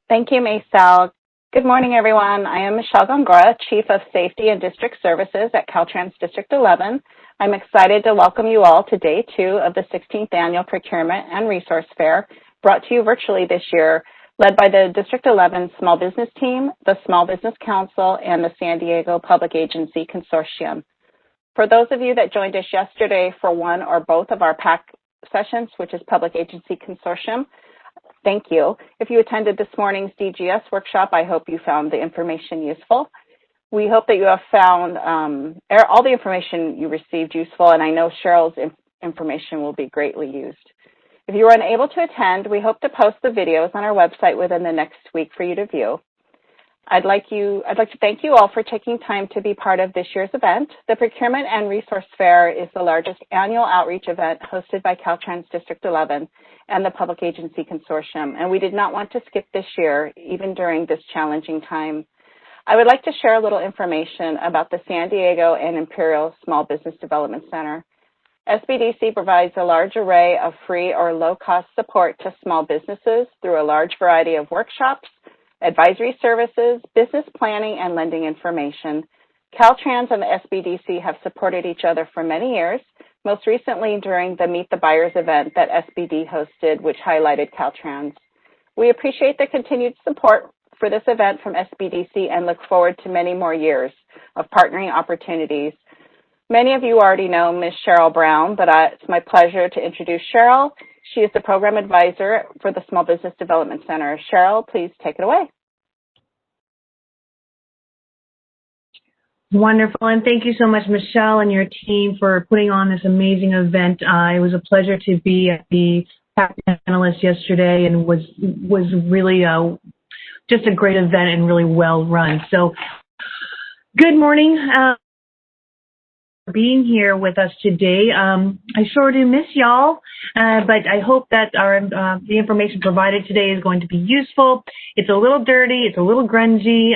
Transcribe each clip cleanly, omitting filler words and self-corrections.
Thank you, Maysal. Good morning, everyone. I am Michelle Gongora, Chief of Safety and District Services at Caltrans District 11. I'm excited to welcome you all to Day 2 of the 16th Annual Procurement and Resource Fair, brought to you virtually this year, led by the District 11 Small Business Team, the Small Business Council, and the San Diego Public Agency Consortium. For those of you that joined us yesterday for one or both of our PAC sessions, which is Public Agency Consortium, thank you. If you attended this morning's DGS workshop, I hope you found the information useful. We hope that you have found all the information you received useful, and I know Cheryl's information will be greatly used. If you were unable to attend, we hope to post the videos on our website within the next week for you to view. I'd like to thank you all for taking time to be part of this year's event. The Procurement and Resource Fair is the largest annual outreach event hosted by Caltrans District 11 and the Public Agency Consortium, and we did not want to skip this year, even during this challenging time. I would like to share a little information about the San Diego and Imperial Small Business Development Center. SBDC provides a large array of free or low-cost support to small businesses through a large variety of workshops, advisory services, business planning, and lending information. Caltrans and the SBDC have supported each other for many years, most recently during the Meet the Buyers event that SBD hosted, which highlighted Caltrans. We appreciate the continued support for this event from SBDC and look forward to many more years of partnering opportunities. Many of you already know Ms. Cheryl Brown, but it's my pleasure to introduce Cheryl. She is the Program Advisor for the Small Business Development Center. Cheryl, please take it away. Wonderful, and thank you so much, Michelle and your team, for putting on this amazing event. It was a pleasure to be at the panelist yesterday, and was really just a great event and really well run. So, good morning. Being here with us today. I sure do miss y'all, but I hope that the information provided today is going to be useful. It's a little dirty, it's a little grungy,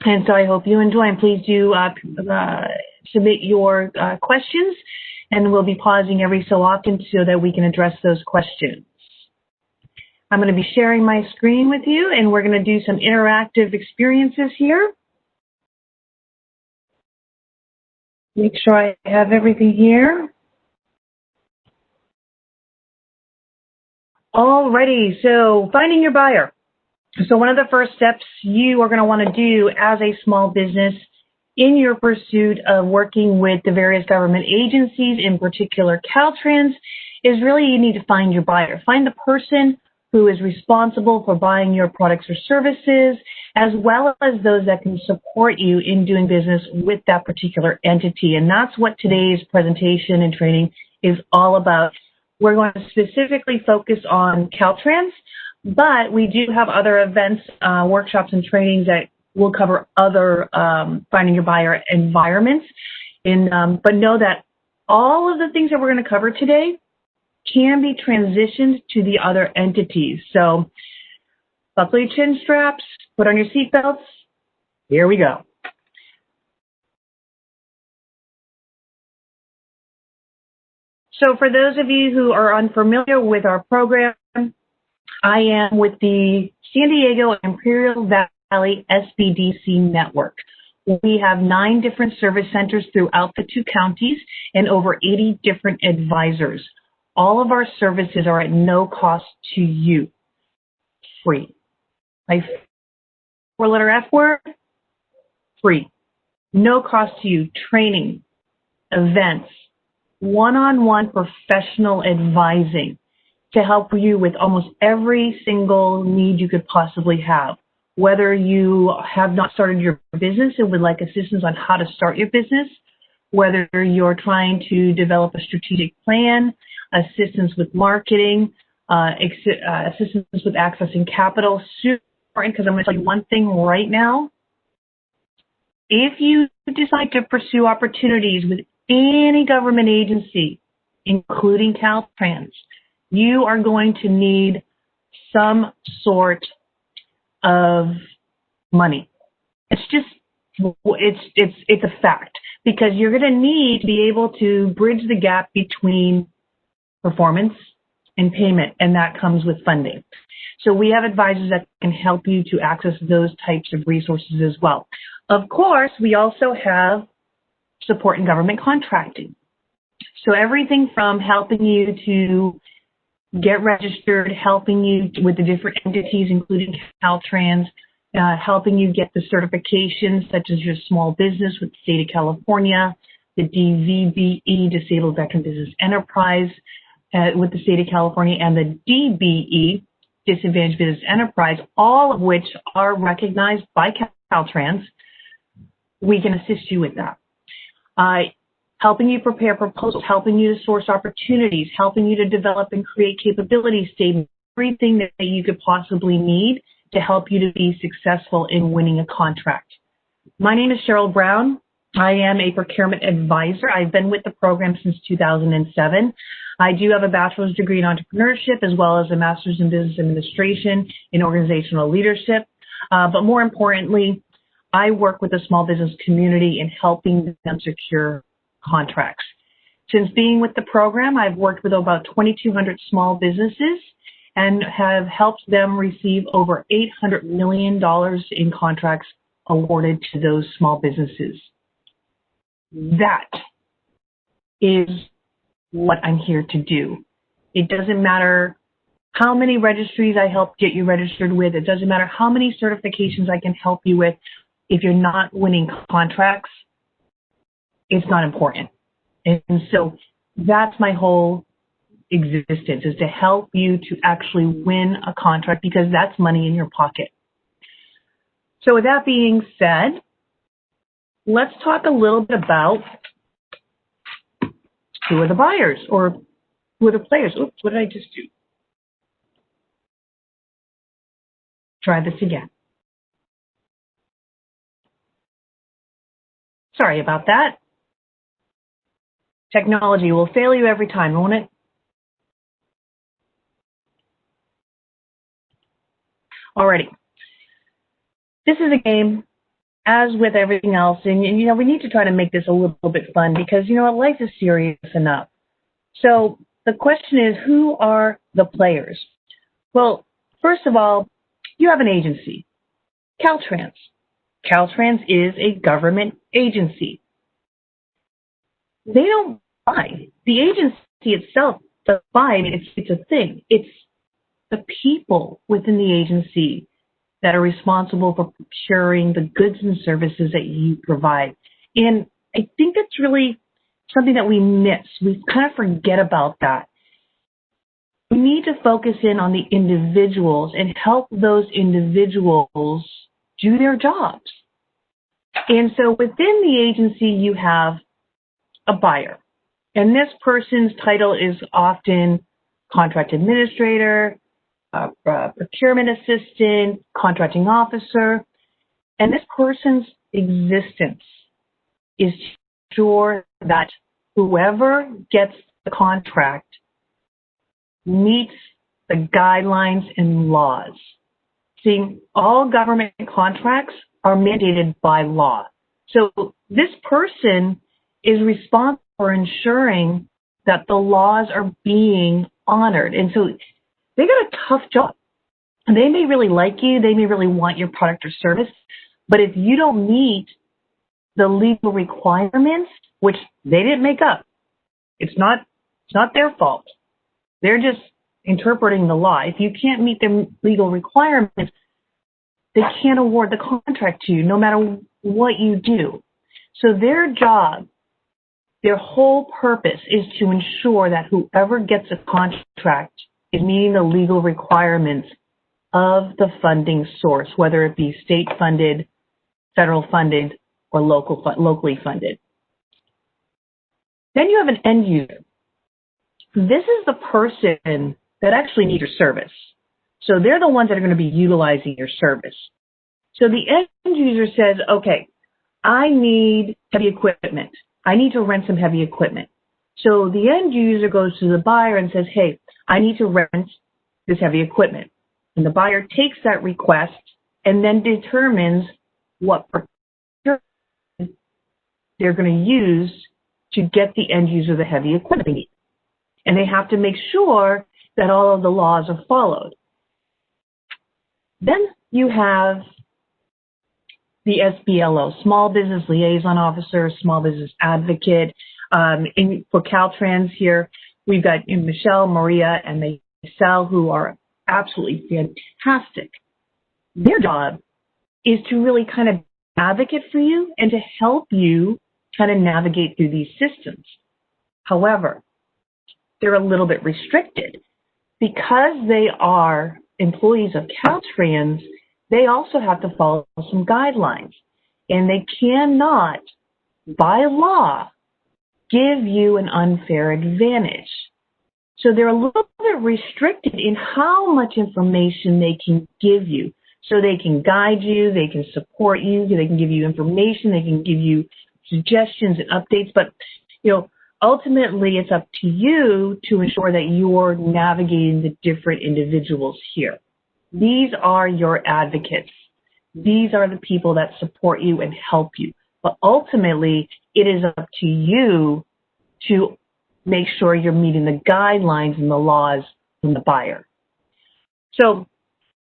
and so I hope you enjoy. And please do submit your questions, and we'll be pausing every so often so that we can address those questions. I'm going to be sharing my screen with you, and we're going to do some interactive experiences here. Make sure I have everything here. Alrighty, so finding your buyer. So one of the first steps you are going to want to do as a small business in your pursuit of working with the various government agencies, in particular Caltrans, is really you need to find your buyer. Find the person who is responsible for buying your products or services, as well as those that can support you in doing business with that particular entity. And that's what today's presentation and training is all about. We're going to specifically focus on Caltrans, but we do have other events, workshops, and trainings that will cover other finding your buyer environments. But know that all of the things that we're going to cover today can be transitioned to the other entities. So buckle your chin straps, put on your seatbelts. Here we go. So for those of you who are unfamiliar with our program, I am with the San Diego Imperial Valley SBDC network. We have 9 different service centers throughout the 2 counties and over 80 different advisors. All of our services are at no cost to you. Free. My 4-letter F word, free. No cost to you. Training, events, one-on-one professional advising to help you with almost every single need you could possibly have. Whether you have not started your business and would like assistance on how to start your business, whether you're trying to develop a strategic plan, assistance with marketing, assistance with accessing capital. Super important, because I'm going to tell you one thing right now. If you decide to pursue opportunities with any government agency, including Caltrans, you are going to need some sort of money. It's just, it's a fact, because you're going to need to be able to bridge the gap between performance and payment, and that comes with funding. So we have advisors that can help you to access those types of resources as well. Of course, we also have support in government contracting. So everything from helping you to get registered, helping you with the different entities, including Caltrans, helping you get the certifications such as your small business with the state of California, the DVBE, Disabled Veteran Business Enterprise with the state of California, and the DBE, Disadvantaged Business Enterprise, all of which are recognized by Caltrans. We can assist you with that. Helping you prepare proposals, helping you to source opportunities, helping you to develop and create capability statements, everything that you could possibly need to help you to be successful in winning a contract. My name is Cheryl Brown. I am a procurement advisor. I've been with the program since 2007. I do have a bachelor's degree in entrepreneurship as well as a master's in business administration in organizational leadership. But more importantly, I work with the small business community in helping them secure contracts. Since being with the program, I've worked with about 2,200 small businesses and have helped them receive over $800 million in contracts awarded to those small businesses. That is what I'm here to do. It doesn't matter how many registries I help get you registered with. It doesn't matter how many certifications I can help you with. If you're not winning contracts, it's not important. And so that's my whole existence, is to help you to actually win a contract, because that's money in your pocket. So with that being said, let's talk a little bit about who are the buyers or who are the players. Oops, what did I just do? Try this again. Sorry about that. Technology will fail you every time, won't it? Alrighty. This is a game, as with everything else, and we need to try to make this a little bit fun because, life is serious enough. So the question is, who are the players? Well, first of all, you have an agency, Caltrans. Caltrans is a government agency. They don't buy. The agency itself doesn't buy. It's a thing. It's the people within the agency that are responsible for procuring the goods and services that you provide. And I think that's really something that we miss. We kind of forget about that. We need to focus in on the individuals and help those individuals do their jobs. And so within the agency, you have a buyer. And this person's title is often contract administrator, procurement assistant, contracting officer. And this person's existence is to ensure that whoever gets the contract meets the guidelines and laws. See, all government contracts are mandated by law. So this person is responsible for ensuring that the laws are being honored. And so they got a tough job. They may really like you. They may really want your product or service. But if you don't meet the legal requirements, which they didn't make up, it's not their fault. They're just interpreting the law. If you can't meet the legal requirements, they can't award the contract to you, no matter what you do. So their job, their whole purpose is to ensure that whoever gets a contract is meeting the legal requirements of the funding source, whether it be state funded, federal funded, or locally funded. Then you have an end user. This is the person that actually needs your service. So they're the ones that are going to be utilizing your service. So the end user says, okay, I need heavy equipment. I need to rent some heavy equipment. So the end user goes to the buyer and says, hey, I need to rent this heavy equipment. And the buyer takes that request and then determines what they're going to use to get the end user the heavy equipment they need. And they have to make sure that all of the laws are followed. Then you have the SBLO, Small Business Liaison Officer, Small Business Advocate. For Caltrans here, we've got Michelle, Maria, and Maisel, who are absolutely fantastic. Their job is to really kind of advocate for you and to help you kind of navigate through these systems. However, they're a little bit restricted. Because they are employees of Caltrans, they also have to follow some guidelines. And they cannot, by law, give you an unfair advantage. So they're a little bit restricted in how much information they can give you. So they can guide you, they can support you, they can give you information, they can give you suggestions and updates. But, ultimately it's up to you to ensure that you're navigating the different individuals here. These are your advocates. These are the people that support you and help you. But ultimately, it is up to you to make sure you're meeting the guidelines and the laws from the buyer. So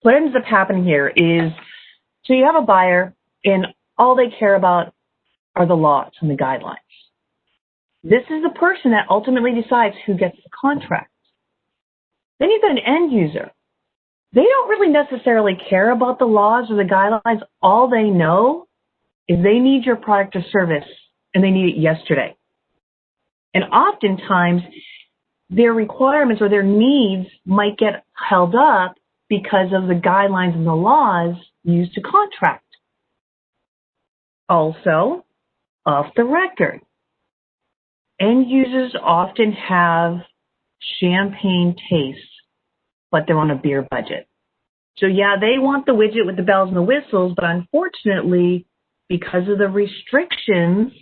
what ends up happening here is, so you have a buyer and all they care about are the laws and the guidelines. This is the person that ultimately decides who gets the contract. Then you've got an end user. They don't really necessarily care about the laws or the guidelines. All they know is they need your product or service, and they need it yesterday. And oftentimes, their requirements or their needs might get held up because of the guidelines and the laws used to contract. Also, off the record, end users often have champagne tastes, but they're on a beer budget. So yeah, they want the widget with the bells and the whistles, but unfortunately, because of the restrictions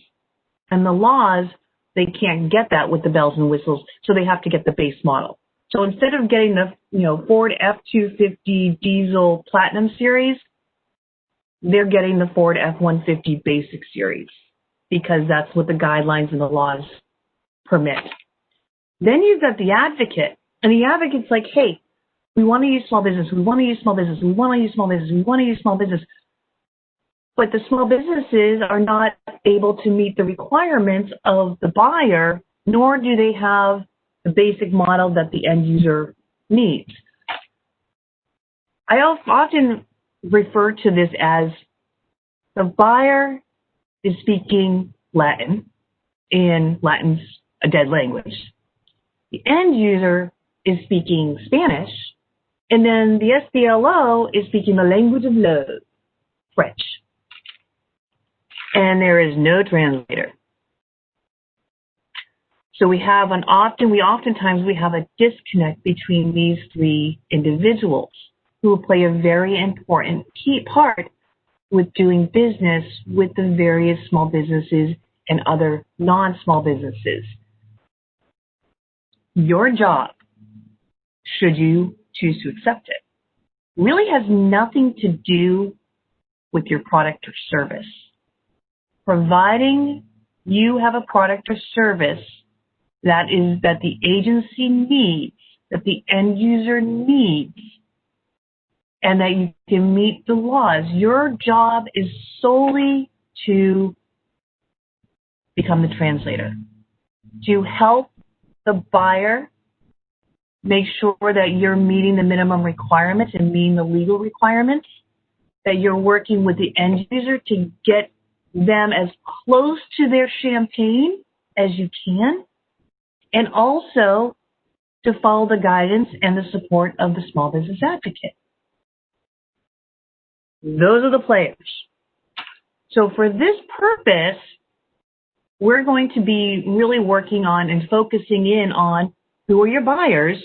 and the laws, they can't get that with the bells and whistles, so they have to get the base model. So instead of getting the Ford F-250 diesel Platinum series, they're getting the Ford F-150 basic series because that's what the guidelines and the laws permit. Then you've got the advocate, and the advocate's like, hey, we want to use small business, we want to use small business, we want to use small business, we want to use small business. But the small businesses are not able to meet the requirements of the buyer, nor do they have the basic model that the end user needs. I often refer to this as the buyer is speaking Latin, and Latin's a dead language. The end user is speaking Spanish, and then the SBLO is speaking the language of love, French. And there is no translator. So oftentimes we have a disconnect between these three individuals who play a very important key part with doing business with the various small businesses and other non-small businesses. Your job, should you choose to accept it, really has nothing to do with your product or service. Providing you have a product or service that the agency needs, that the end user needs, and that you can meet the laws. Your job is solely to become the translator, to help the buyer make sure that you're meeting the minimum requirements and meeting the legal requirements, that you're working with the end user to get them as close to their champagne as you can, and also to follow the guidance and the support of the small business advocate. Those are the players. So for this purpose, we're going to be really working on and focusing in on who are your buyers,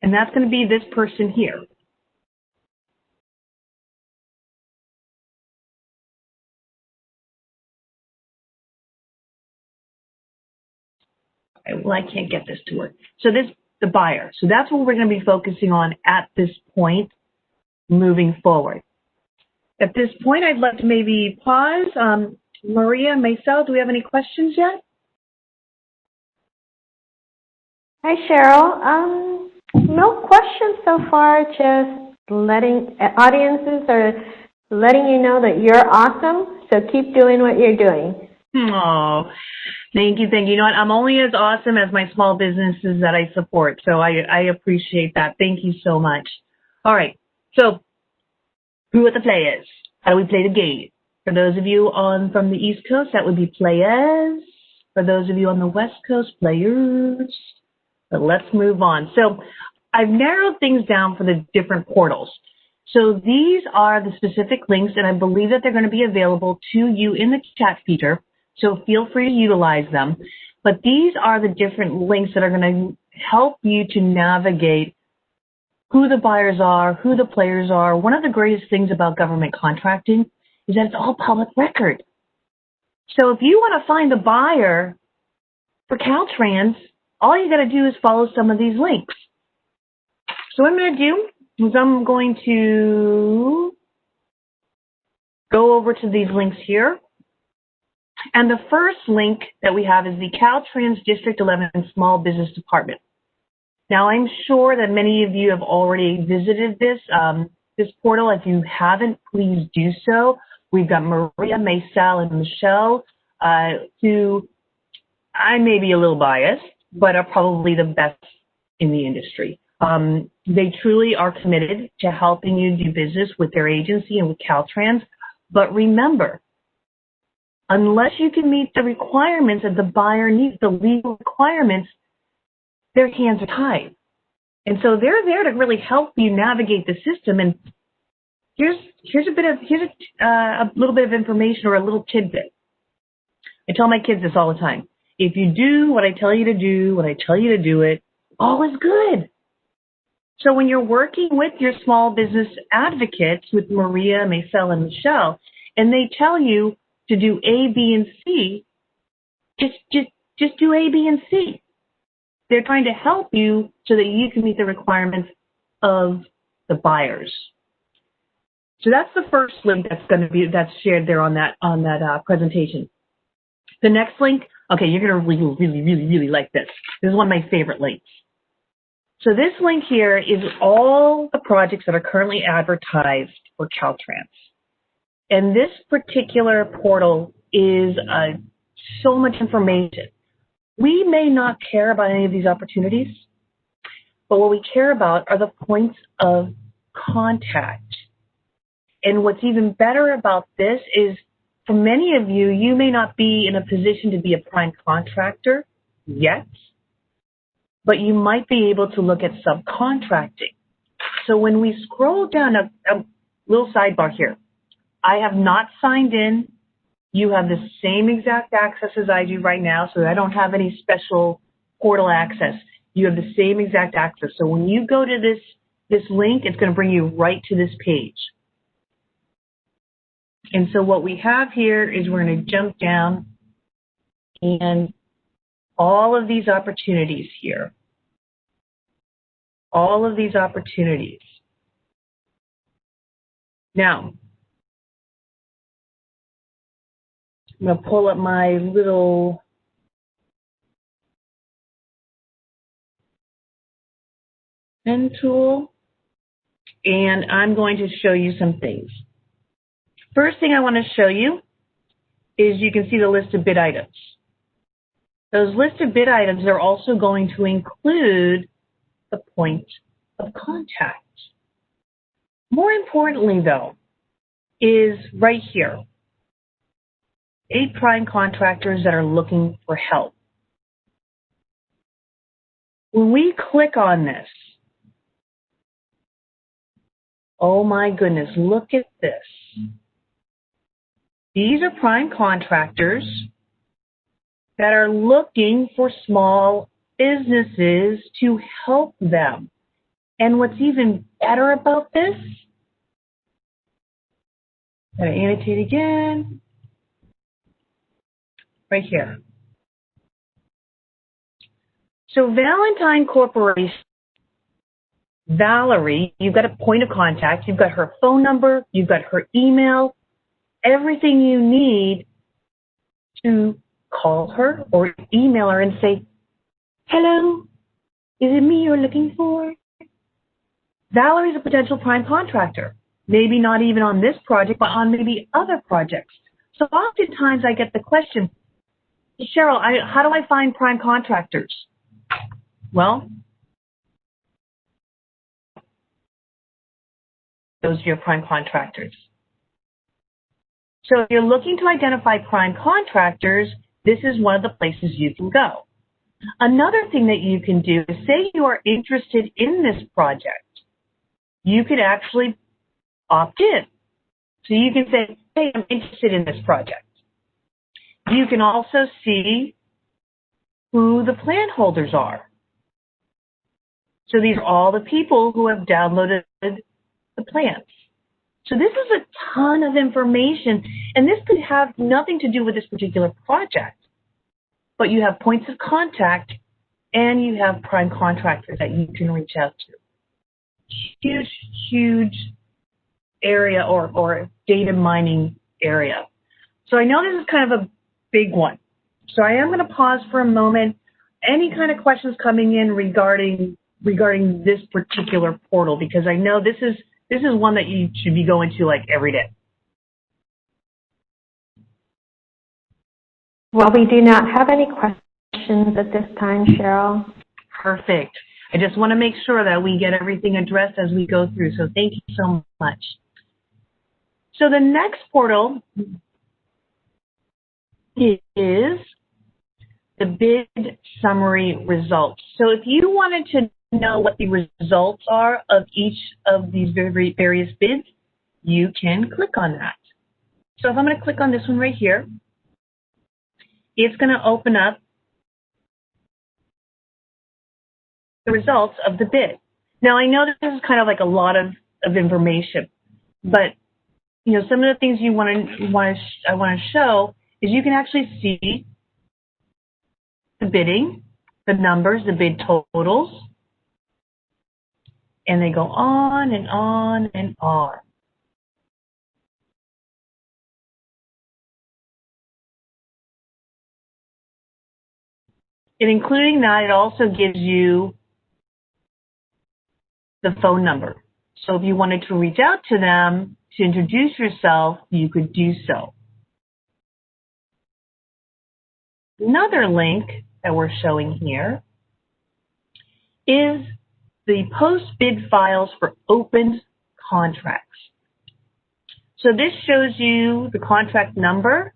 and that's going to be this person here. Well, I can't get this to work. So the buyer. So that's what we're going to be focusing on at this point moving forward. At this point, I'd like to maybe pause. Maria, Maisel, do we have any questions yet? Hi, Cheryl. No questions so far, just audiences are letting you know that you're awesome, so keep doing what you're doing. Oh, thank you. You know what? I'm only as awesome as my small businesses that I support, so I appreciate that. Thank you so much. All right, so who what the play is? How do we play the game? For those of you from the East Coast, that would be players. For those of you on the West Coast, players. But let's move on. So I've narrowed things down for the different portals. So these are the specific links, and I believe that they're going to be available to you in the chat feature. So feel free to utilize them. But these are the different links that are going to help you to navigate who the buyers are, who the players are. One of the greatest things about government contracting is that it's all public record. So if you want to find the buyer for Caltrans, all you got to do is follow some of these links. So what I'm going to do is I'm going to go over to these links here. And the first link that we have is the Caltrans District 11 Small Business Department. Now, I'm sure that many of you have already visited this portal. If you haven't, please do so. We've got Maria, Maysal, and Michelle, who I may be a little biased, but are probably the best in the industry. They truly are committed to helping you do business with their agency and with Caltrans. But remember, unless you can meet the requirements that the buyer needs, the legal requirements, their hands are tied. And so they're there to really help you navigate the system. And here's a little bit of information or a little tidbit. I tell my kids this all the time. If you do what I tell you to do, when I tell you to do it, all is good. So when you're working with your small business advocates, with Maria, Maysel, and Michelle, and they tell you to do A, B, and C, just do A, B, and C. They're trying to help you so that you can meet the requirements of the buyers. So that's the first link that's shared there on that presentation. The next link, okay, you're going to really like this. This is one of my favorite links. So this link here is all the projects that are currently advertised for Caltrans. And this particular portal is so much information. We may not care about any of these opportunities, but what we care about are the points of contact. And what's even better about this is, for many of you, you may not be in a position to be a prime contractor yet, but you might be able to look at subcontracting. So when we scroll down, a little sidebar here, I have not signed in. You have the same exact access as I do right now, so I don't have any special portal access. You have the same exact access. So when you go to this link, it's going to bring you right to this page. And so what we have here is we're going to jump down, and all of these opportunities here, all of these opportunities. Now, I'm going to pull up my little pen tool, and I'm going to show you some things. First thing I want to show you is you can see the list of bid items. Those list of bid items are also going to include the point of contact. More importantly, though, is right here. 8 prime contractors that are looking for help. When we click on this, oh my goodness, look at this. These are prime contractors that are looking for small businesses to help them. And what's even better about this, I'm going to annotate again. Right here. So Valentine Corporation, Valerie, you've got a point of contact, you've got her phone number, you've got her email, everything you need to call her or email her and say, hello, is it me you're looking for? Valerie's a potential prime contractor. Maybe not even on this project, but on maybe other projects. So oftentimes I get the question, Cheryl, how do I find prime contractors? Well, those are your prime contractors. So if you're looking to identify prime contractors, this is one of the places you can go. Another thing that you can do is say you are interested in this project. You could actually opt in. So you can say, hey, I'm interested in this project. You can also see who the plan holders are. So these are all the people who have downloaded the plans. So this is a ton of information, and this could have nothing to do with this particular project. But you have points of contact, and you have prime contractors that you can reach out to. Huge, huge area or data mining area. So I know this is kind of a big one. So I am going to pause for a moment. Any kind of questions coming in regarding this particular portal, because I know this is one that you should be going to like every day. Well, we do not have any questions at this time, Cheryl. Perfect. I just want to make sure that we get everything addressed as we go through, so thank you so much. So the next portal is the bid summary results. So if you wanted to know what the results are of each of these various bids, you can click on that. So if I'm going to click on this one right here, it's going to open up the results of the bid. Now I know this is kind of like a lot of information, but you know, some of the things I want to show is you can actually see the bidding, the numbers, the bid totals, and they go on and on and on. And including that, it also gives you the phone number. So if you wanted to reach out to them to introduce yourself, you could do so. Another link that we're showing here is the post-bid files for open contracts. So this shows you the contract number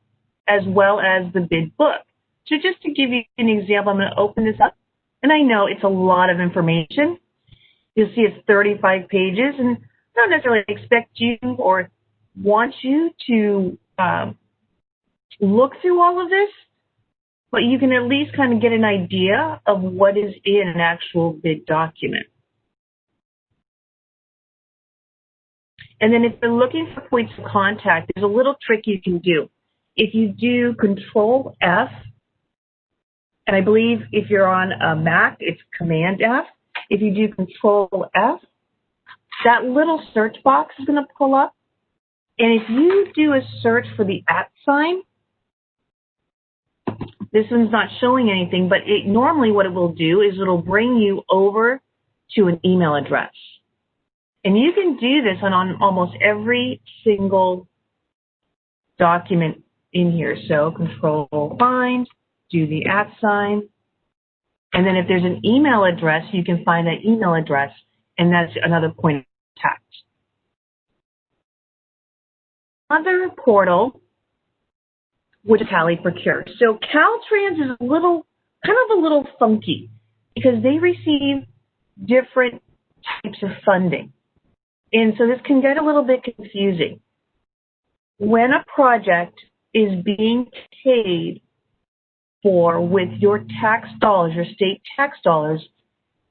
as well as the bid book. So just to give you an example, I'm going to open this up. And I know it's a lot of information. You'll see it's 35 pages, and I don't necessarily expect you or want you to look through all of this, but you can at least kind of get an idea of what is in an actual bid document. And then if you're looking for points of contact, there's a little trick you can do. If you do Control F, and I believe if you're on a Mac, it's Command F. If you do Control F, that little search box is going to pull up. And if you do a search for the @ sign, this one's not showing anything, but normally what it will do is it'll bring you over to an email address. And you can do this on almost every single document in here. So Control Find, do the @ sign, and then if there's an email address, you can find that email address, and that's another point of contact. Another portal, which is Tally Procure. So Caltrans is kind of a little funky because they receive different types of funding. And so this can get a little bit confusing. When a project is being paid for with your tax dollars, your state tax dollars,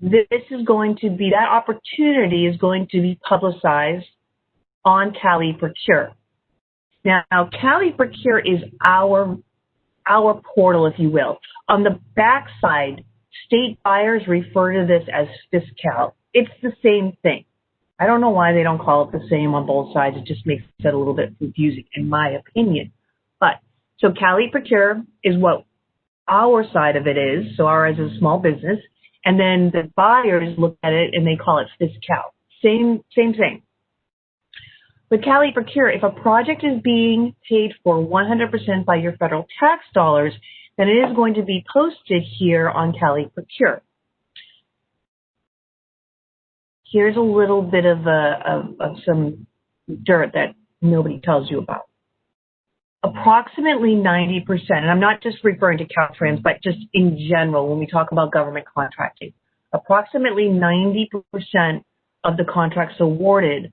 this is going to be, that opportunity is going to be publicized on Tally Procure. Now, Tally Procure is our portal, if you will. On the back side, state buyers refer to this as FisCal. It's the same thing. I don't know why they don't call it the same on both sides. It just makes it a little bit confusing, in my opinion. But, so Tally Procure is what our side of it is. So ours is a small business. And then the buyers look at it and they call it FisCal. same thing. With Cali Procure, if a project is being paid for 100% by your federal tax dollars, then it is going to be posted here on Cali Procure. Here's a little bit of some dirt that nobody tells you about. Approximately 90%, and I'm not just referring to Caltrans, but just in general when we talk about government contracting, approximately 90% of the contracts awarded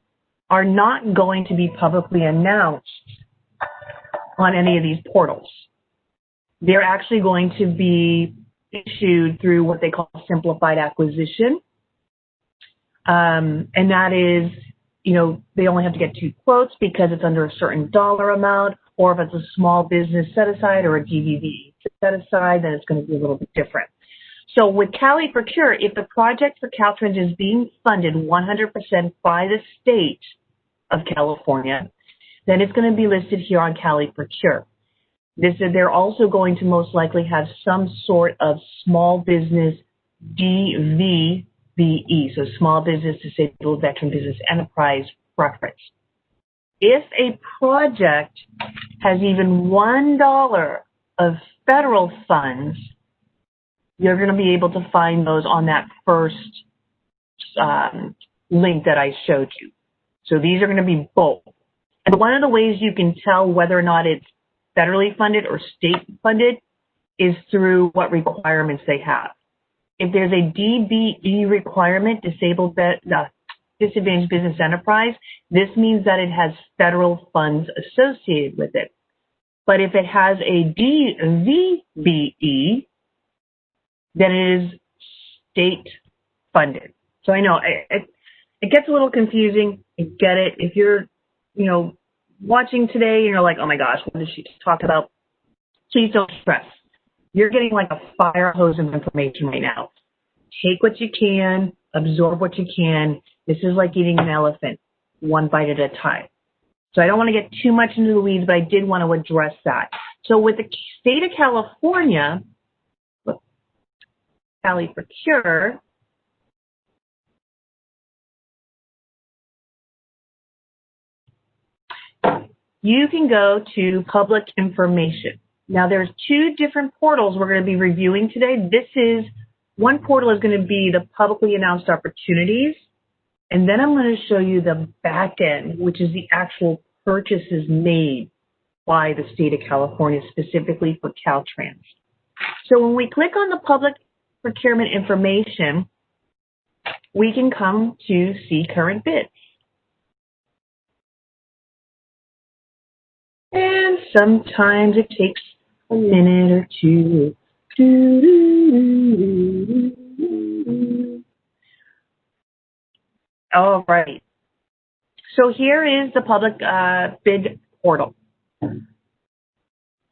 are not going to be publicly announced on any of these portals. They're actually going to be issued through what they call Simplified Acquisition. And that is, they only have to get 2 quotes because it's under a certain dollar amount, or if it's a small business set-aside or a DVV set-aside, then it's going to be a little bit different. So with Cali Procure, if the project for Caltrans is being funded 100% by the state of California, then it's going to be listed here on Cali Procure. They're also going to most likely have some sort of small business DVBE, so small business disabled veteran business enterprise preference. If a project has even $1 of federal funds, you're going to be able to find those on that first link that I showed you. So these are going to be both. And one of the ways you can tell whether or not it's federally funded or state funded is through what requirements they have. If there's a DBE requirement, disadvantaged business enterprise, this means that it has federal funds associated with it. But if it has a DVBE, then it is state funded. So I know it gets a little confusing. I get it. If you're, watching today and you're like, oh my gosh, what did she talk about? Please don't stress. You're getting like a fire hose of information right now. Take what you can, absorb what you can. This is like eating an elephant, one bite at a time. So I don't want to get too much into the weeds, but I did want to address that. So with the state of California, Cali Procure, you can go to public information. Now there's 2 different portals we're going to be reviewing today. One portal is going to be the publicly announced opportunities, and then I'm going to show you the back end, which is the actual purchases made by the state of California, specifically for Caltrans. So when we click on the public procurement information, we can come to see current bids. And sometimes it takes a minute or two. All right. So here is the public bid portal.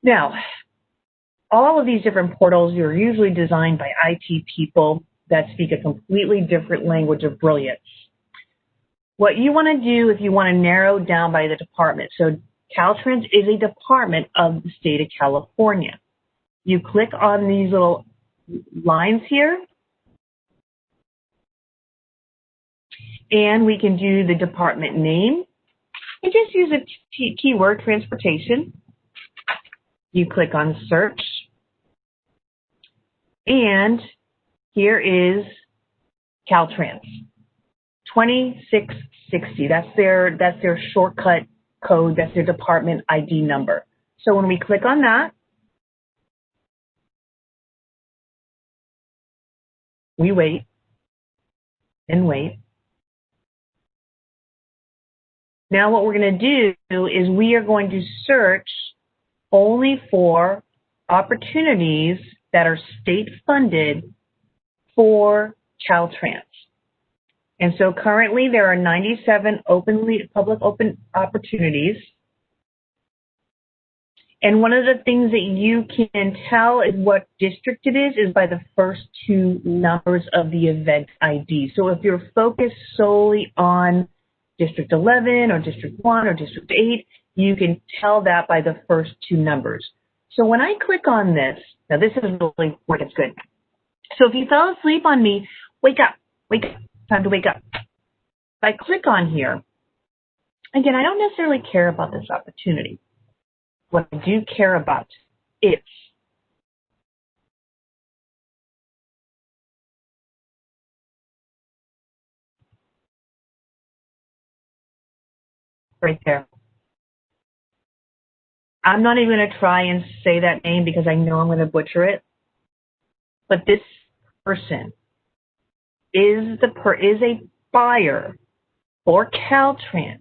Now, all of these different portals are usually designed by IT people that speak a completely different language of brilliance. What you want to do if you want to narrow down by the department, so Caltrans is a department of the state of California. You click on these little lines here, and we can do the department name. You just use a keyword, transportation. You click on search, and here is Caltrans 2660. That's their shortcut code. That's their department ID number. So when we click on that, we wait and wait. Now what we're going to do is we are going to search only for opportunities that are state funded for Caltrans. And so currently there are 97 public open opportunities. And one of the things that you can tell is what district it is by the first 2 numbers of the event ID. So if you're focused solely on District 11 or District 1 or District 8, you can tell that by the first 2 numbers. So when I click on this, now this is really where it's good. So if you fell asleep on me, wake up, time to wake up. If I click on here, again, I don't necessarily care about this opportunity. What I do care about is right there. I'm not even going to try and say that name because I know I'm going to butcher it. But this person is a buyer for Caltrans,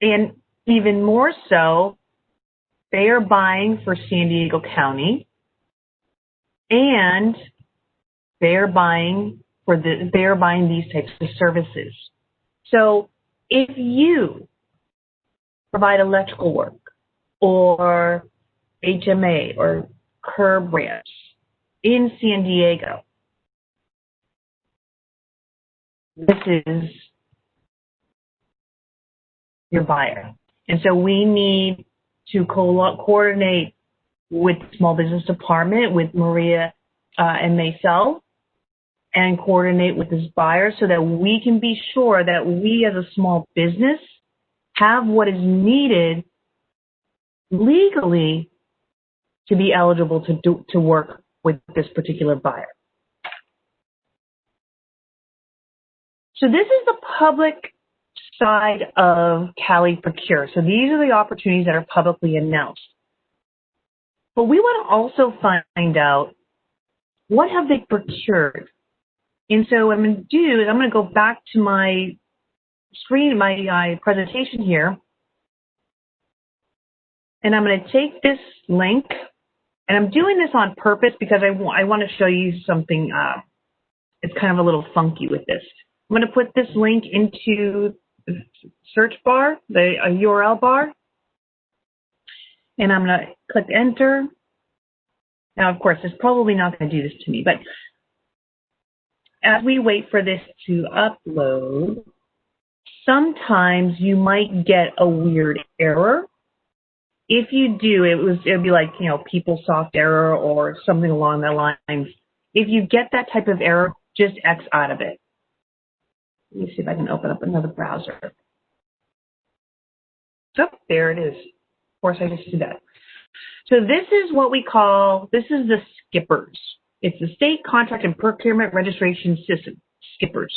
and even more so, they are buying for San Diego County, and they're buying these types of services. So if you provide electrical work or HMA or curb ramps in San Diego, this is your buyer. And so we need to coordinate with the Small Business Department, with Maria and Maisel, and coordinate with this buyer so that we can be sure that we as a small business have what is needed legally to be eligible to work with this particular buyer. So this is the public side of Cali Procure. So these are the opportunities that are publicly announced. But we want to also find out, what have they procured? And so what I'm going to do is I'm going to go back to my screen, my presentation here, and I'm going to take this link, and I'm doing this on purpose because I want to show you something. It's kind of a little funky with this. I'm going to put this link into the search bar, the URL bar, and I'm going to click enter. Now, of course, it's probably not going to do this to me, but as we wait for this to upload, sometimes you might get a weird error. If you do, it'd be like, PeopleSoft error or something along that lines. If you get that type of error, just X out of it. Let me see if I can open up another browser. Oh, there it is. Of course, I just did that. So this is what we call, this is the skippers. It's the State Contract and Procurement Registration System, skippers.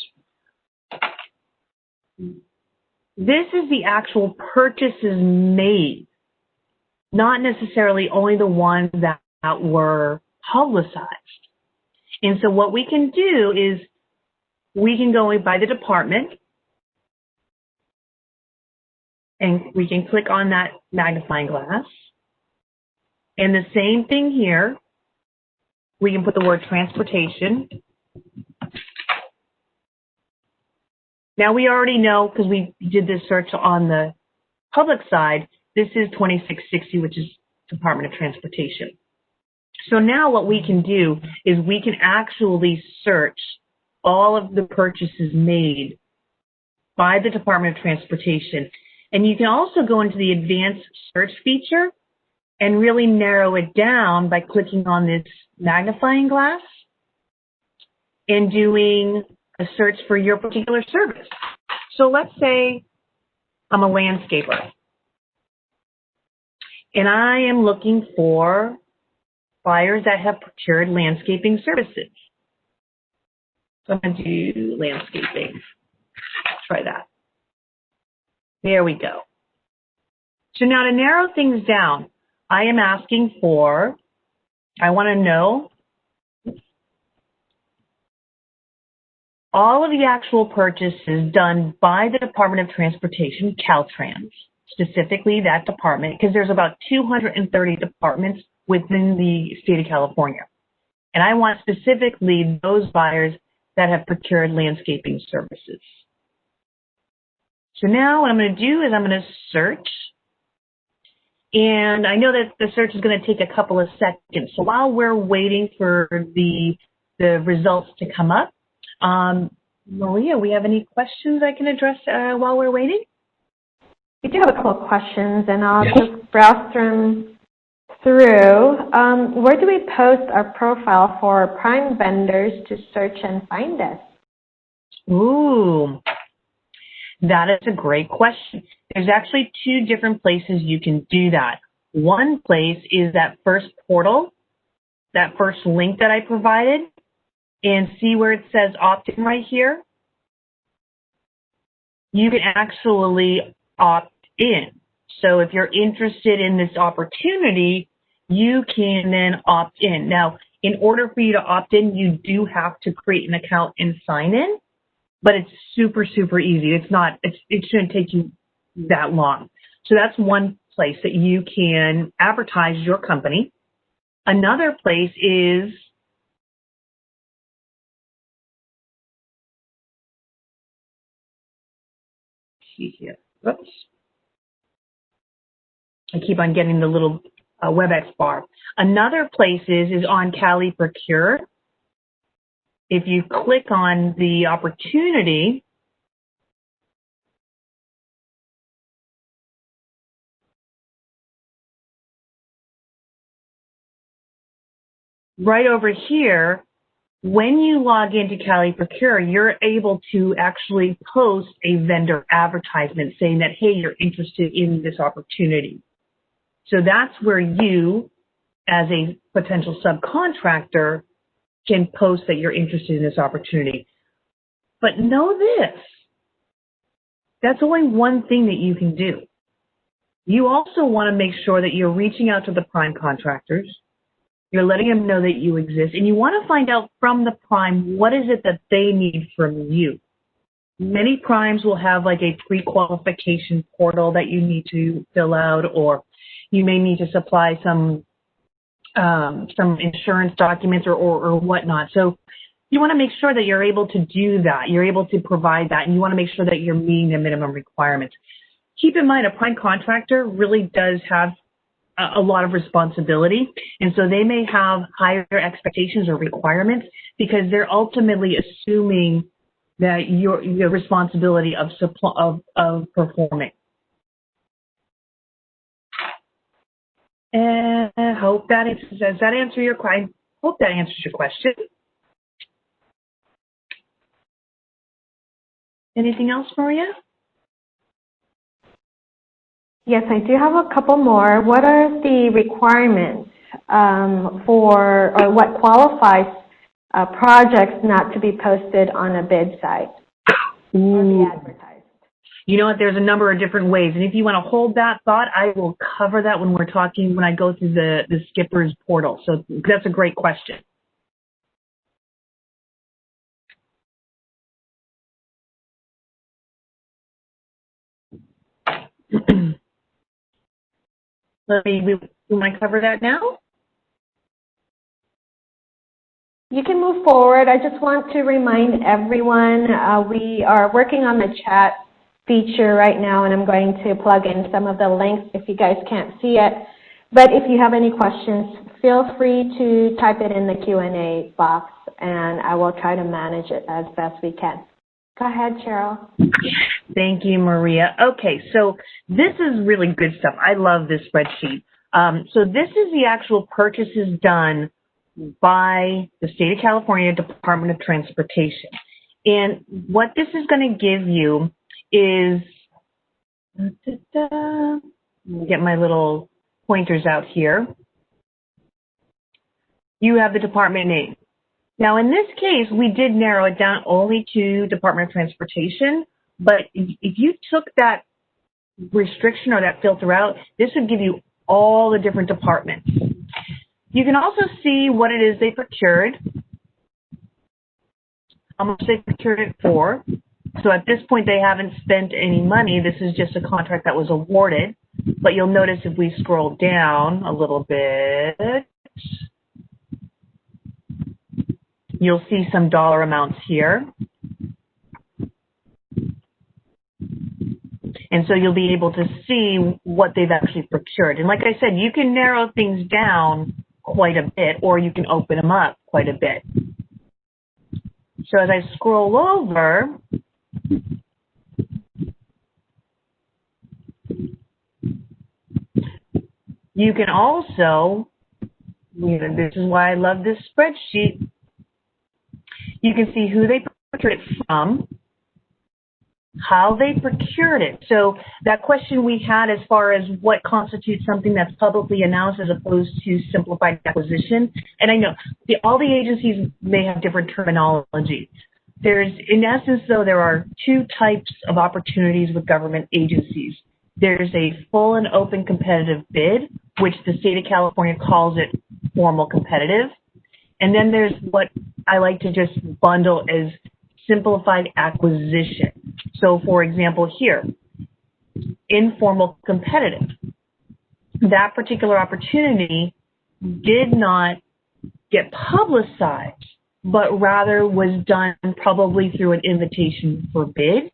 This is the actual purchases made, not necessarily only the ones that were publicized. And so what we can do is we can go by the department, and we can click on that magnifying glass. And the same thing here, we can put the word transportation. Now we already know, because we did this search on the public side, this is 2660, which is Department of Transportation. So now what we can do is we can actually search all of the purchases made by the Department of Transportation. And you can also go into the advanced search feature and really narrow it down by clicking on this magnifying glass and doing a search for your particular service. So let's say I'm a landscaper and I am looking for buyers that have procured landscaping services. So I'm going to do landscaping. Let's try that. There we go. So now to narrow things down, I am asking for, I want to know all of the actual purchases done by the Department of Transportation, Caltrans, specifically that department, because there's about 230 departments within the state of California. And I want specifically those buyers that have procured landscaping services. So now what I'm going to do is I'm going to search. And I know that the search is going to take a couple of seconds. So while we're waiting for the results to come up, Maria, we have any questions I can address while we're waiting? We do have a couple of questions, and I'll just browse them through. Where do we post our profile for prime vendors to search and find us? Ooh, That is a great question. There's actually two different places you can do that. One place is that first portal, that first link that I provided, and see where it says opt-in right here? You can actually opt in. So if you're interested in this opportunity, you can then opt in. Now, in order for you to opt in, you do have to create an account and sign in, but it's super, super easy. It shouldn't take you that long. So that's one place that you can advertise your company. Another place is here. Oops. I keep on getting the little WebEx bar. Another place is on Cali Procure. If you click on the opportunity, right over here, when you log into Cali Procure, you're able to actually post a vendor advertisement saying that, hey, you're interested in this opportunity. So that's where you, as a potential subcontractor, can post that you're interested in this opportunity. But know this, that's only one thing that you can do. You also want to make sure that you're reaching out to the prime contractors, you're letting them know that you exist, and you want to find out from the prime what is it that they need from you. Many primes will have like a pre-qualification portal that you need to fill out, or you may need to supply some insurance documents or whatnot. So you want to make sure that you're able to do that. You're able to provide that, and you want to make sure that you're meeting the minimum requirements. Keep in mind, a prime contractor really does have a lot of responsibility, and so they may have higher expectations or requirements because they're ultimately assuming that your responsibility of performing. And I hope that answers your question. Hope that answers your question. Anything else, Maria? Yes, I do have a couple more. What are the requirements or what qualifies projects not to be posted on a bid site or be advertised? You know what, there's a number of different ways, and if you want to hold that thought, I will cover that when I go through the Skipper's portal. So that's a great question. We might cover that now? You can move forward. I just want to remind everyone we are working on the chat feature right now, and I'm going to plug in some of the links if you guys can't see it. But if you have any questions, feel free to type it in the Q&A box, and I will try to manage it as best we can. Go ahead, Cheryl. Thank you, Maria. Okay, so this is really good stuff. I love this spreadsheet. So this is the actual purchases done by the State of California Department of Transportation. And what this is going to give you is, let me get my little pointers out here. You have the department name. Now, in this case, we did narrow it down only to Department of Transportation, but if you took that restriction or that filter out, this would give you all the different departments. You can also see what it is they procured, how much they procured it for. So at this point, they haven't spent any money. This is just a contract that was awarded. But you'll notice if we scroll down a little bit, you'll see some dollar amounts here. And so you'll be able to see what they've actually procured. And like I said, you can narrow things down quite a bit, or you can open them up quite a bit. So as I scroll over, you can also, this is why I love this spreadsheet, you can see who they procured it from, how they procured it. So that question we had as far as what constitutes something that's publicly announced as opposed to simplified acquisition. And I know all the agencies may have different terminology. In essence, though, there are two types of opportunities with government agencies. There's a full and open competitive bid, which the state of California calls it formal competitive. And then there's what I like to just bundle as simplified acquisition. So, for example, here, informal competitive. That particular opportunity did not get publicized, but rather was done probably through an invitation for bid,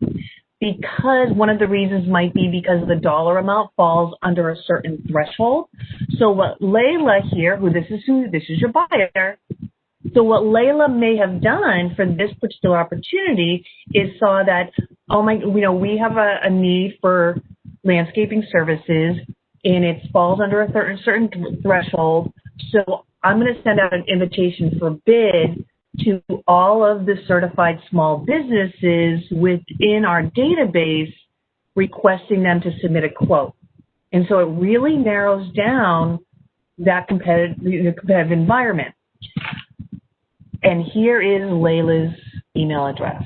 because one of the reasons might be because the dollar amount falls under a certain threshold. So what Layla here, this is your buyer. So what Layla may have done for this particular opportunity is saw that, we have a need for landscaping services, and it falls under a certain threshold. So I'm going to send out an invitation for bid to all of the certified small businesses within our database, requesting them to submit a quote. And so it really narrows down that competitive environment. And here is Layla's email address.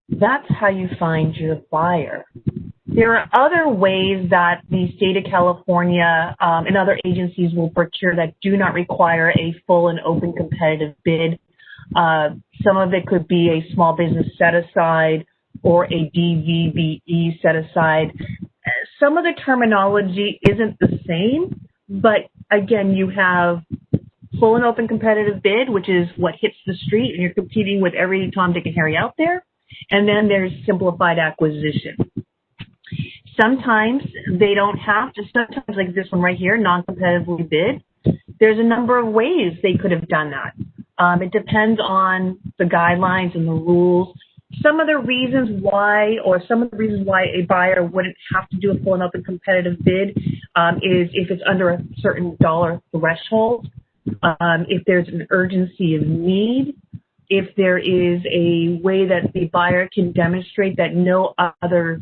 That's how you find your buyer. There are other ways that the state of California and other agencies will procure that do not require a full and open competitive bid. Some of it could be a small business set-aside or a DVBE set-aside. Some of the terminology isn't the same, but again, you have full and open competitive bid, which is what hits the street, and you're competing with every Tom, Dick, and Harry out there. And then there's simplified acquisition. Sometimes they don't have to, sometimes like this one right here, non-competitively bid. There's a number of ways they could have done that. It depends on the guidelines and the rules. Some of the reasons why a buyer wouldn't have to do a full and open competitive bid is if it's under a certain dollar threshold, if there's an urgency of need, if there is a way that the buyer can demonstrate that no other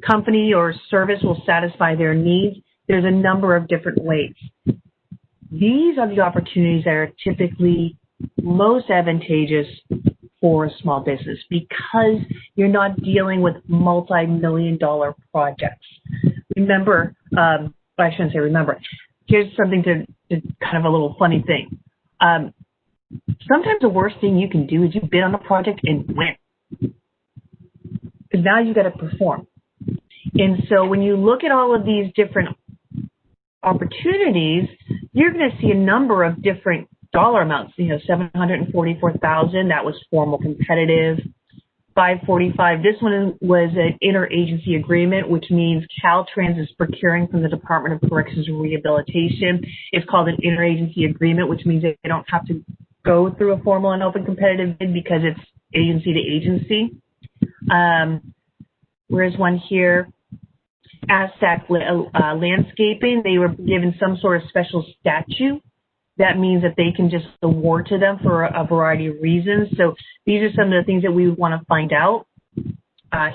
company or service will satisfy their needs. There's a number of different ways. These are the opportunities that are typically most advantageous for a small business because you're not dealing with multi-million-dollar projects. Remember, I shouldn't say remember. Here's something to kind of a little funny thing. Sometimes the worst thing you can do is you bid on a project and win. Because now you got to perform. And so when you look at all of these different opportunities, you're going to see a number of different dollar amounts. $744,000, that was formal competitive. $545,000, this one was an interagency agreement, which means Caltrans is procuring from the Department of Corrections and Rehabilitation. It's called an interagency agreement, which means they don't have to go through a formal and open competitive bid because it's agency to agency. Where's one here? Aztec Landscaping, they were given some sort of special statute. That means that they can just award to them for a variety of reasons. So these are some of the things that we would want to find out.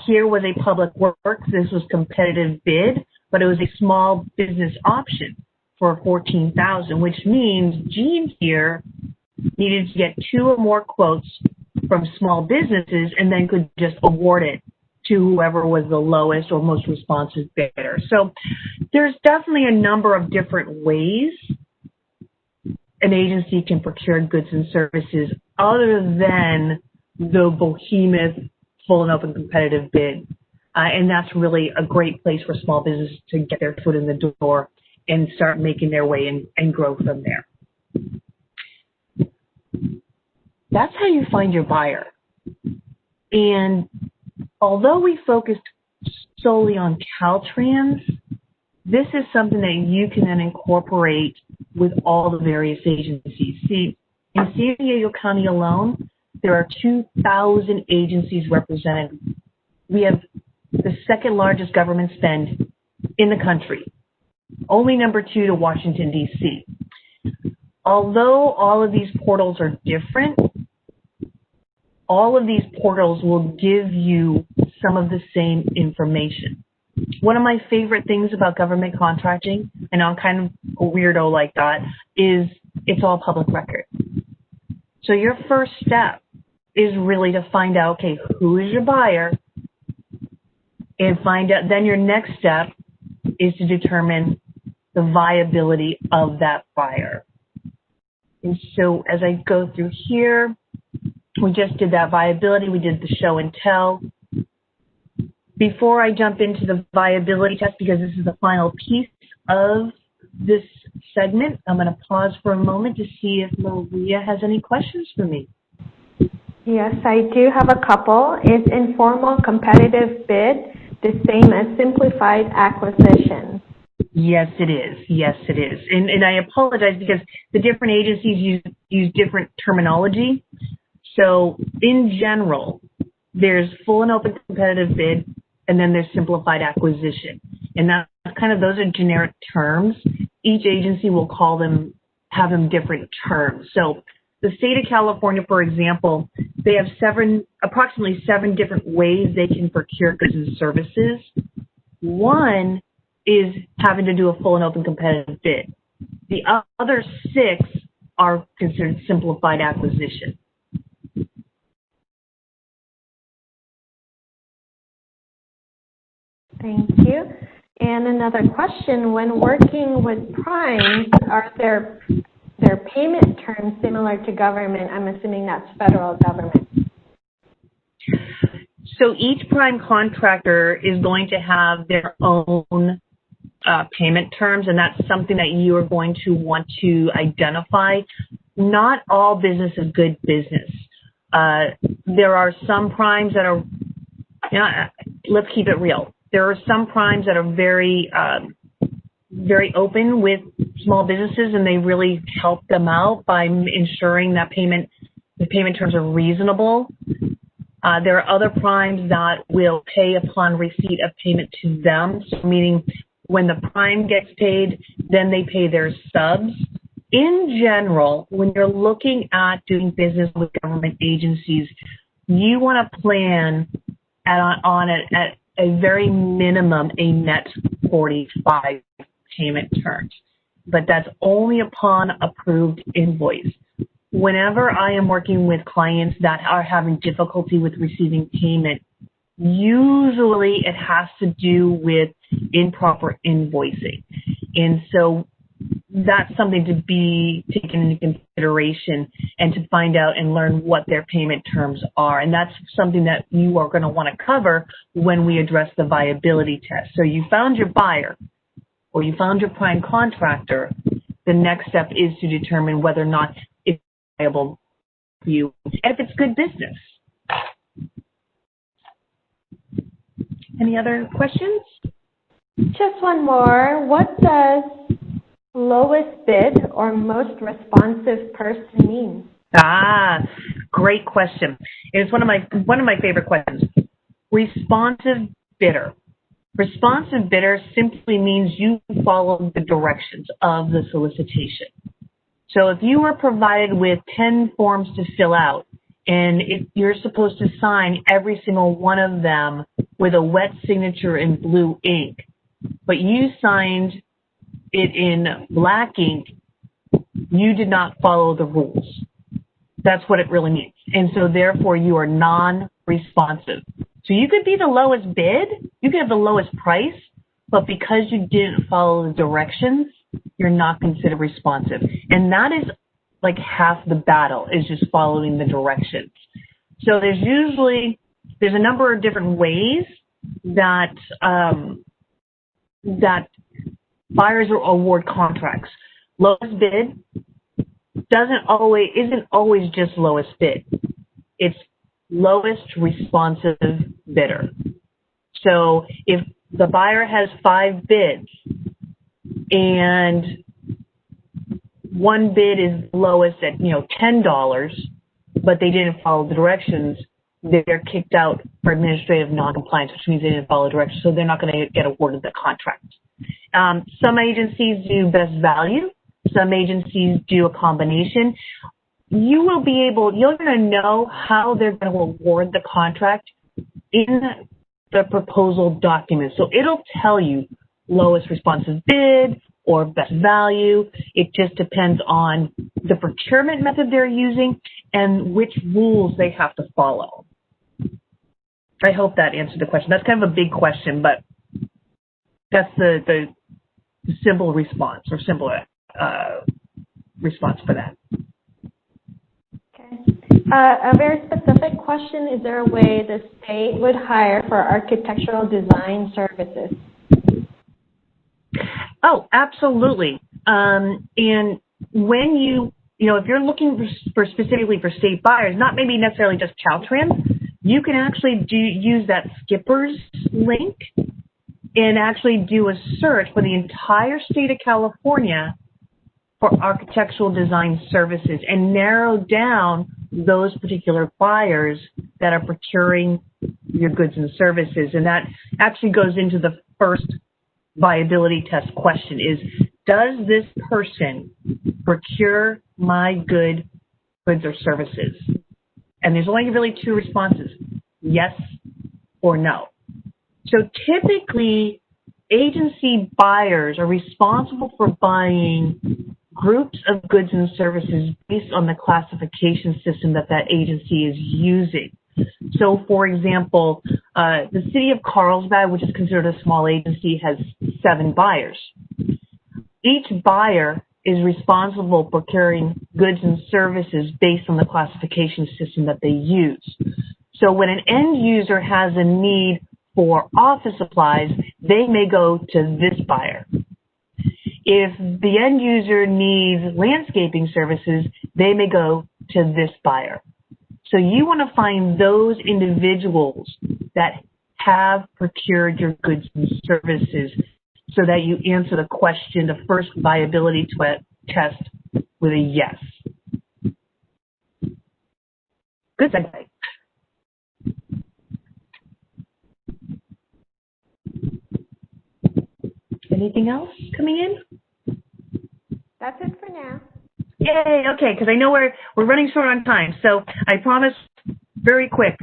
Here was a public works. This was competitive bid, but it was a small business option for $14,000, which means Gene here needed to get 2 or more quotes from small businesses and then could just award it to whoever was the lowest or most responsive bidder. So there's definitely a number of different ways an agency can procure goods and services other than the behemoth full and open competitive bid. And that's really a great place for small businesses to get their foot in the door and start making their way and grow from there. That's how you find your buyer. And although we focused solely on Caltrans, this is something that you can then incorporate with all the various agencies. See, in San Diego County alone, there are 2,000 agencies represented. We have the second largest government spend in the country, only number 2 to Washington, D.C. Although all of these portals are different, all of these portals will give you some of the same information. One of my favorite things about government contracting, and I'm kind of a weirdo like that, is it's all public record. So your first step is really to find out, okay, who is your buyer? And find out, then your next step is to determine the viability of that buyer. And so as I go through here, we just did that viability, we did the show and tell. Before I jump into the viability test, because this is the final piece of this segment, I'm going to pause for a moment to see if Maria has any questions for me. Yes, I do have a couple. Is informal competitive bid the same as simplified acquisition? Yes, it is. Yes, it is. And I apologize because the different agencies use different terminology. So in general, there's full and open competitive bid, and then there's simplified acquisition. And that's kind of, those are generic terms. Each agency will have them different terms. So the state of California, for example, they have approximately seven different ways they can procure goods and services. One is having to do a full and open competitive bid. The other six are considered simplified acquisition. Thank you. And another question, when working with primes, are their payment terms similar to government? I'm assuming that's federal government. So each prime contractor is going to have their own payment terms, and that's something that you are going to want to identify. Not all business is good business. There are some primes that are, let's keep it real. There are some primes that are very open with small businesses, and they really help them out by ensuring that the payment terms are reasonable. There are other primes that will pay upon receipt of payment to them, so meaning when the prime gets paid, then they pay their subs. In general, when you're looking at doing business with government agencies, you want to plan at a very minimum a net 45 payment terms, but that's only upon approved invoice. Whenever I am working with clients that are having difficulty with receiving payment, usually it has to do with improper invoicing. And so that's something to be taken into consideration and to find out and learn what their payment terms are. And that's something that you are going to want to cover when we address the viability test. So you found your buyer or you found your prime contractor. The next step is to determine whether or not it's viable for you and if it's good business. Any other questions? Just one more. What does lowest bid or most responsive person mean? Great question. It's one of my favorite questions. Responsive bidder. Responsive bidder simply means you follow the directions of the solicitation. So if you are provided with 10 forms to fill out, and you're supposed to sign every single one of them with a wet signature in blue ink, but you signed it in black ink, you did not follow the rules. That's what it really means. And so therefore you are non-responsive. So you could be the lowest bid, you could have the lowest price, but because you didn't follow the directions, you're not considered responsive. And that is like half the battle, is just following the directions. So there's a number of different ways that buyers award contracts. Lowest bid isn't always just lowest bid. It's lowest responsive bidder. So if the buyer has 5 bids and one bid is lowest at $10, but they didn't follow the directions, they're kicked out for administrative noncompliance, which means they didn't follow directions, so they're not going to get awarded the contract. Some agencies do best value. Some agencies do a combination. you will be able, you're going to know how they're going to award the contract in the proposal document. So it'll tell you lowest responsive bid or best value. It just depends on the procurement method they're using and which rules they have to follow. I hope that answered the question. That's kind of a big question, but that's the simple response or simple response for that. A very specific question, is there a way the state would hire for architectural design services? Oh, absolutely. And when if you're looking for specifically for state buyers, not maybe necessarily just Caltrans, you can actually use that Skippers link and actually do a search for the entire state of California for architectural design services and narrow down those particular buyers that are procuring your goods and services. And that actually goes into the first viability test question is, does this person procure my goods or services? And there's only really two responses, yes or no. So typically, agency buyers are responsible for buying groups of goods and services based on the classification system that that agency is using. So, for example, the city of Carlsbad, which is considered a small agency, has 7 buyers. Each buyer is responsible for procuring goods and services based on the classification system that they use. So when an end user has a need for office supplies, they may go to this buyer. If the end user needs landscaping services, they may go to this buyer. So you want to find those individuals that have procured your goods and services so that you answer the question, the first viability test, with a yes. Good segue. Anything else coming in? That's it for now. Yay, okay, because I know we're running short on time, so I promise very quick.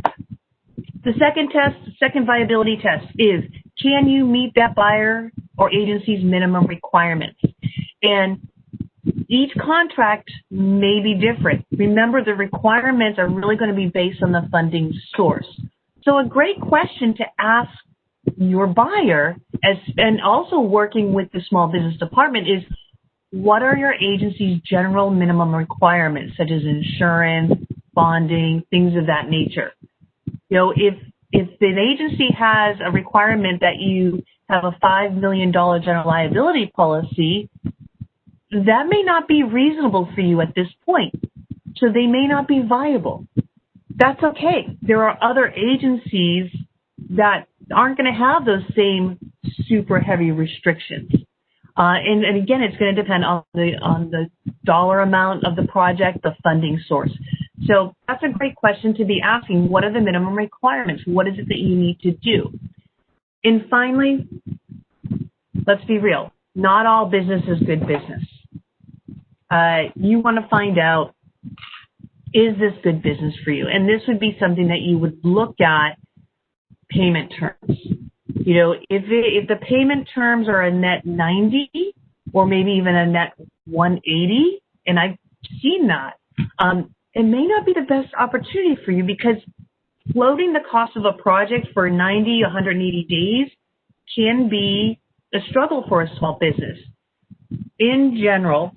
The second test, the second viability test is, can you meet that buyer or agency's minimum requirements? And each contract may be different. Remember, the requirements are really going to be based on the funding source. So a great question to ask your buyer, and also working with the small business department, is what are your agency's general minimum requirements, such as insurance, bonding, things of that nature? You know, if an agency has a requirement that you have a $5 million general liability policy, that may not be reasonable for you at this point. So they may not be viable. That's okay. There are other agencies that aren't going to have those same super heavy restrictions. And again, it's going to depend on the dollar amount of the project, the funding source. So that's a great question to be asking. What are the minimum requirements? What is it that you need to do? And finally, let's be real. Not all business is good business. You want to find out, is this good business for you? And this would be something that you would look at payment terms. You know, if the payment terms are a net 90 or maybe even a net 180, and I've seen that, it may not be the best opportunity for you, because floating the cost of a project for 90, 180 days can be a struggle for a small business. In general,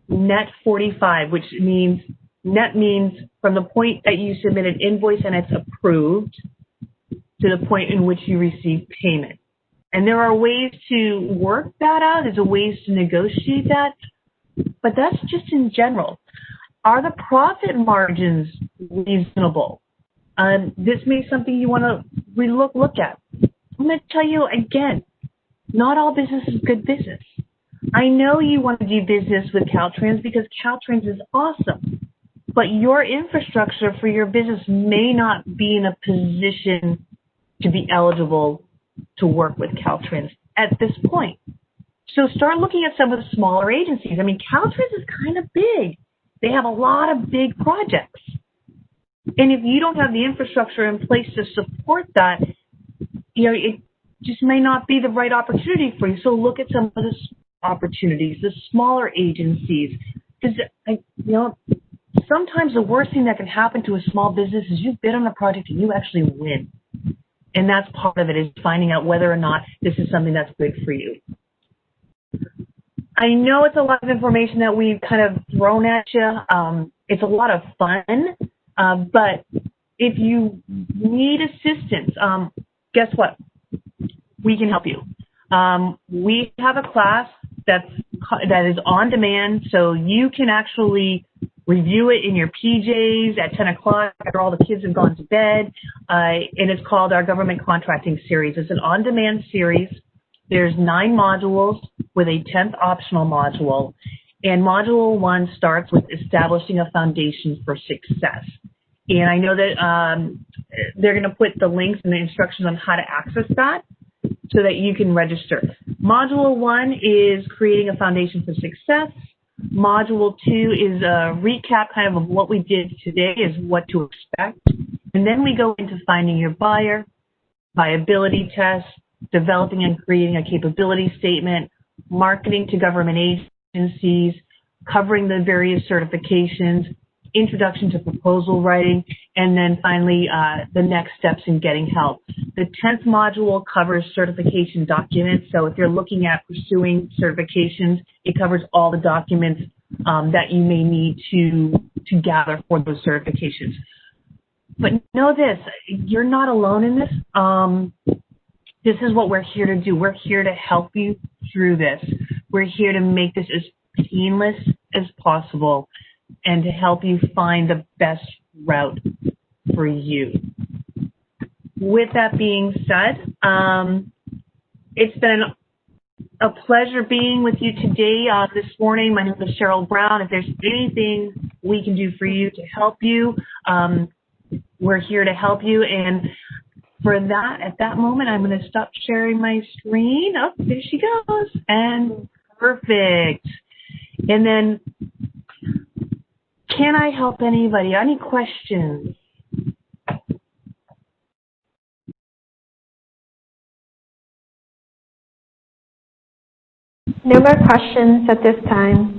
net 45, which means net means from the point that you submit an invoice and it's approved to the point in which you receive payment. And there are ways to work that out. There's ways to negotiate that. But that's just in general. Are the profit margins reasonable? This may be something you want to look at. I'm going to tell you again, not all business is good business. I know you want to do business with Caltrans because Caltrans is awesome. But your infrastructure for your business may not be in a position to be eligible to work with Caltrans at this point. So start looking at some of the smaller agencies. I mean, Caltrans is kind of big. they have a lot of big projects. And if you don't have the infrastructure in place to support that, it just may not be the right opportunity for you. So look at some of the opportunities, the smaller agencies. Because, sometimes the worst thing that can happen to a small business is you bid on a project and you actually win. And that's part of it, is finding out whether or not this is something that's good for you. I know it's a lot of information that we've kind of thrown at you. It's a lot of fun. But if you need assistance, guess what? We can help you. We have a class that is on demand, so you can actually review it in your PJs at 10 o'clock after all the kids have gone to bed, and it's called our Government Contracting Series. It's an on-demand series. There's 9 modules with a 10th optional module, and Module 1 starts with establishing a foundation for success. And I know that they're going to put the links and the instructions on how to access that so that you can register. Module 1 is creating a foundation for success. Module 2 is a recap kind of what we did today, is what to expect. And then we go into finding your buyer, viability test, developing and creating a capability statement, marketing to government agencies, covering the various certifications, introduction to proposal writing, and then finally the next steps in getting help. The 10th module covers certification documents. So if you're looking at pursuing certifications, it covers all the documents that you may need to gather for those certifications. But know this, you're not alone in this. This is what we're here to do. We're here to help you through this. We're here to make this as painless as possible and to help you find the best route for you. With that being said, it's been a pleasure being with you today, this morning. My name is Cheryl Brown. If there's anything we can do for you to help you, we're here to help you. And for that, at that moment, I'm going to stop sharing my screen. Oh, there she goes. And perfect. And then, can I help anybody? Any questions? No more questions at this time.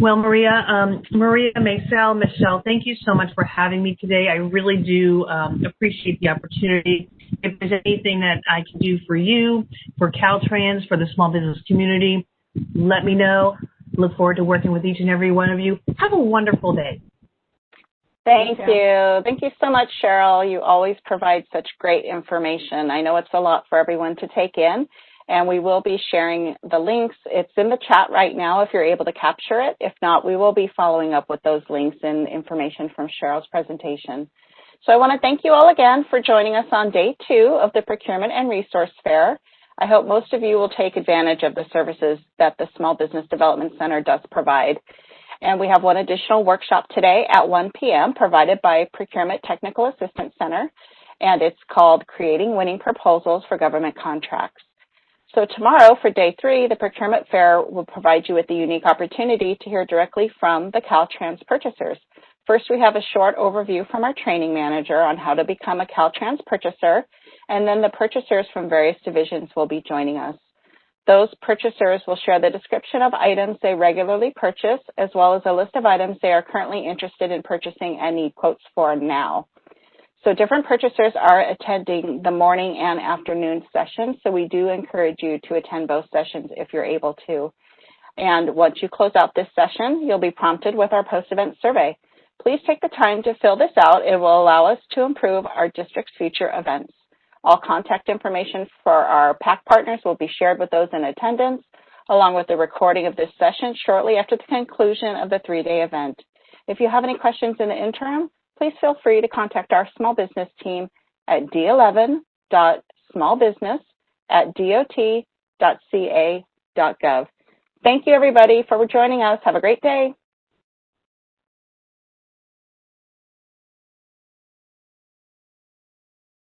Well, Maria, Michelle, thank you so much for having me today. I really do appreciate the opportunity. If there's anything that I can do for you, for Caltrans, for the small business community, let me know. Look forward to working with each and every one of you. Have a wonderful day. Thank you. Thank you so much, Cheryl. You always provide such great information. I know it's a lot for everyone to take in, and we will be sharing the links. It's in the chat right now if you're able to capture it. If not, we will be following up with those links and information from Cheryl's presentation. So I want to thank you all again for joining us on day 2 of the Procurement and Resource Fair. I hope most of you will take advantage of the services that the Small Business Development Center does provide. And we have one additional workshop today at 1 p.m. provided by Procurement Technical Assistance Center, and it's called Creating Winning Proposals for Government Contracts. So tomorrow for day 3, the Procurement Fair will provide you with the unique opportunity to hear directly from the Caltrans purchasers. First, we have a short overview from our training manager on how to become a Caltrans purchaser, and then the purchasers from various divisions will be joining us. Those purchasers will share the description of items they regularly purchase, as well as a list of items they are currently interested in purchasing and need quotes for now. So different purchasers are attending the morning and afternoon sessions, so we do encourage you to attend both sessions if you're able to. And once you close out this session, you'll be prompted with our post-event survey. Please take the time to fill this out. It will allow us to improve our district's future events. All contact information for our PAC partners will be shared with those in attendance, along with the recording of this session shortly after the conclusion of the 3-day event. If you have any questions in the interim, please feel free to contact our small business team at d11.smallbusiness@dot.ca.gov. Thank you, everybody, for joining us. Have a great day.